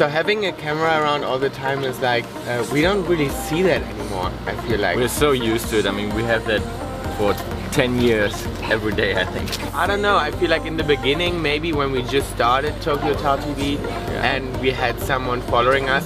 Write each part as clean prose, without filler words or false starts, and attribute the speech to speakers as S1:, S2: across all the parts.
S1: So having a camera around all the time is like, we don't really see that anymore, I feel like.
S2: We're so used to it. I mean, we have that for 10 years every day, I think.
S1: I don't know, I feel like in the beginning, maybe when we just started Tokyo Tell TV and we had someone following us,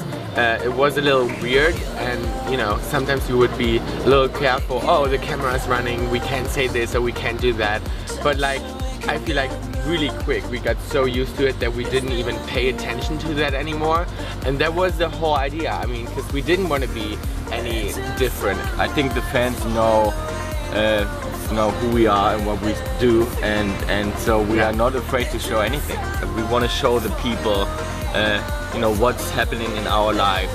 S1: it was a little weird, and you know, sometimes you would be a little careful. Oh, the camera is running, we can't say this or we can't do that. But like, I feel like really quick we got so used to it that we didn't even pay attention to that anymore, and that was the whole idea. I mean, because we didn't want to be any different.
S2: I think the fans know who we are and what we do, and so we are not afraid to show anything. We want to show the people you know, what's happening in our life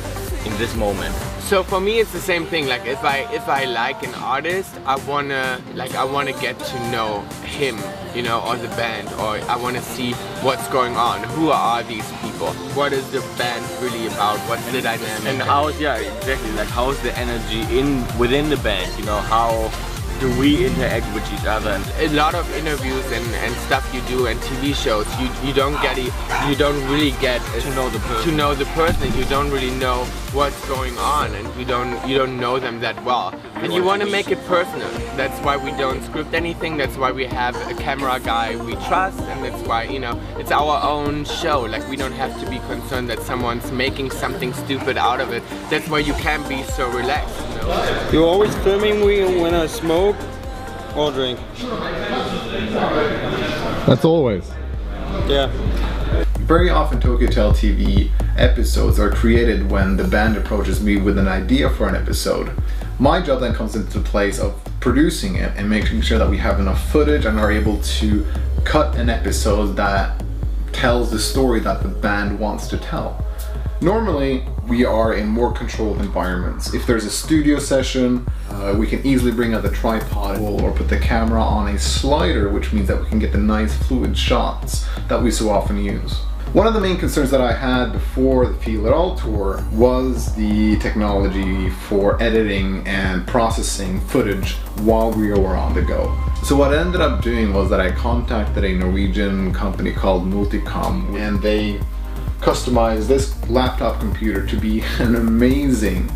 S2: in this moment.
S1: So for me it's the same thing. Like if I like an artist, I wanna get to know him, you know, or the band, or I wanna see what's going on. Who are these people? What is the band really about? What's the dynamic?
S2: And how's, yeah, exactly, like how's the energy within the band, you know, how do we interact with each other? And
S1: a lot of interviews and stuff you do and TV shows, you don't really get
S2: to know the person.
S1: You don't really know what's going on, and you don't know them that well. And you want to make it personal. That's why we don't script anything. That's why we have a camera guy we trust, and that's why, you know, it's our own show. Like, we don't have to be concerned that someone's making something stupid out of it. That's why you can be so relaxed, you know.
S3: You're always filming when I smoke or drink.
S4: That's always.
S3: Yeah.
S5: Very often Tokyo Tell TV episodes are created when the band approaches me with an idea for an episode. My job then comes into the place of producing it and making sure that we have enough footage and are able to cut an episode that tells the story that the band wants to tell. Normally, we are in more controlled environments. If there's a studio session, we can easily bring out the tripod or put the camera on a slider, which means that we can get the nice fluid shots that we so often use. One of the main concerns that I had before the Feel It All tour was the technology for editing and processing footage while we were on the go. So what I ended up doing was that I contacted a Norwegian company called Multicom, and they customized this laptop computer to be an amazing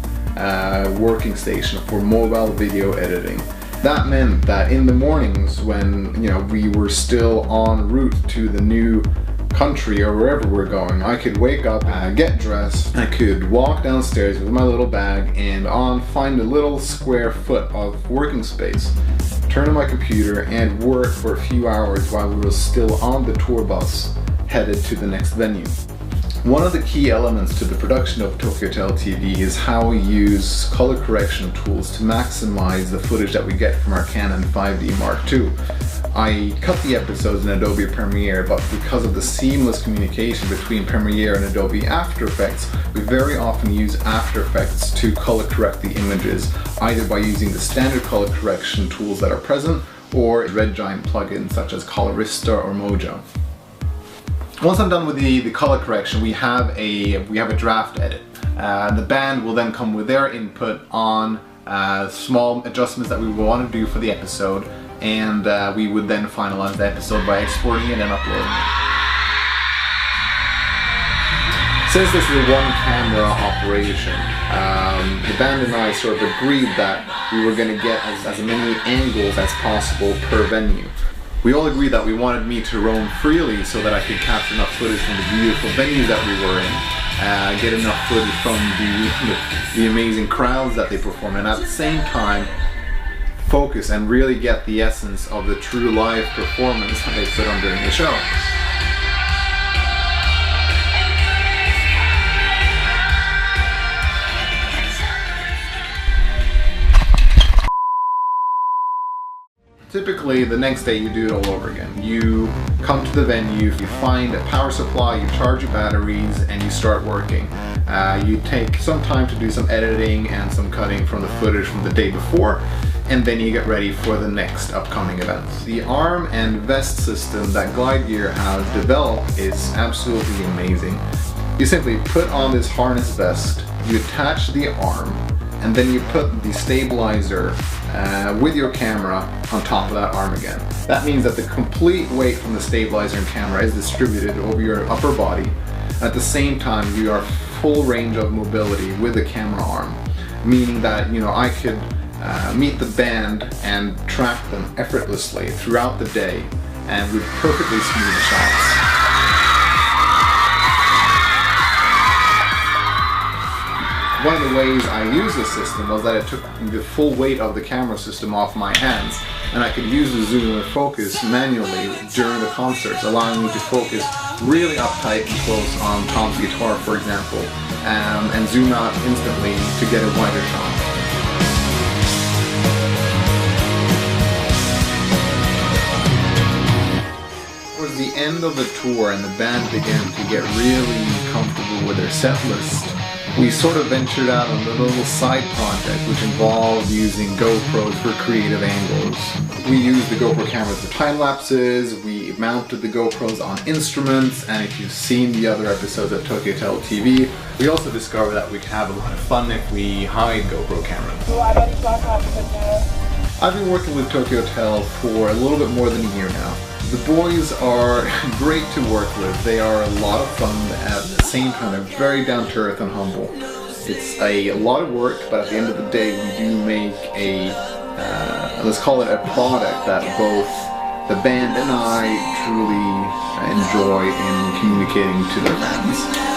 S5: working station for mobile video editing. That meant that in the mornings when, you know, we were still en route to the new country or wherever we're going, I could wake up, get dressed, I could walk downstairs with my little bag and find a little square foot of working space, turn on my computer and work for a few hours while we were still on the tour bus headed to the next venue. One of the key elements to the production of Tokyo Tell TV is how we use color correction tools to maximize the footage that we get from our Canon 5D Mark II. I cut the episodes in Adobe Premiere, but because of the seamless communication between Premiere and Adobe After Effects, we very often use After Effects to color correct the images, either by using the standard color correction tools that are present, or Red Giant plugins such as Colorista or Mojo. Once I'm done with the color correction, we have a draft edit. The band will then come with their input on small adjustments that we want to do for the episode, and we would then finalize the episode by exporting it and uploading it. Since this is a one-camera operation, the band and I sort of agreed that we were going to get as many angles as possible per venue. We all agreed that we wanted me to roam freely so that I could capture enough footage from the beautiful venues that we were in, get enough footage from the amazing crowds that they perform, and at the same time focus and really get the essence of the true live performance that they put on during the show. Typically, the next day you do it all over again. You come to the venue, you find a power supply, you charge your batteries, and you start working. You take some time to do some editing and some cutting from the footage from the day before, and then you get ready for the next upcoming events. The arm and vest system that Glide Gear has developed is absolutely amazing. You simply put on this harness vest, you attach the arm, and then you put the stabilizer with your camera on top of that arm again. That means that the complete weight from the stabilizer and camera is distributed over your upper body, At the same time, we are full range of mobility with the camera arm, meaning that, you know, I could meet the band and track them effortlessly throughout the day and with perfectly smooth shots. One of the ways I used this system was that it took the full weight of the camera system off my hands, and I could use the zoom and focus manually during the concerts, allowing me to focus really uptight and close on Tom's guitar, for example, and zoom out instantly to get a wider shot. Towards the end of the tour and the band began to get really comfortable with their set list, we sort of ventured out on a little side project which involved using GoPros for creative angles. We used the GoPro cameras for time lapses, we mounted the GoPros on instruments, and if you've seen the other episodes of Tokyo Hotel TV, we also discovered that we could have a lot of fun if we hide GoPro cameras. I've been working with Tokyo Hotel for a little bit more than a year now. The boys are great to work with. They are a lot of fun, at the same time they're very down to earth and humble. It's a lot of work, but at the end of the day we do make a, let's call it a product that both the band and I truly enjoy in communicating to their fans.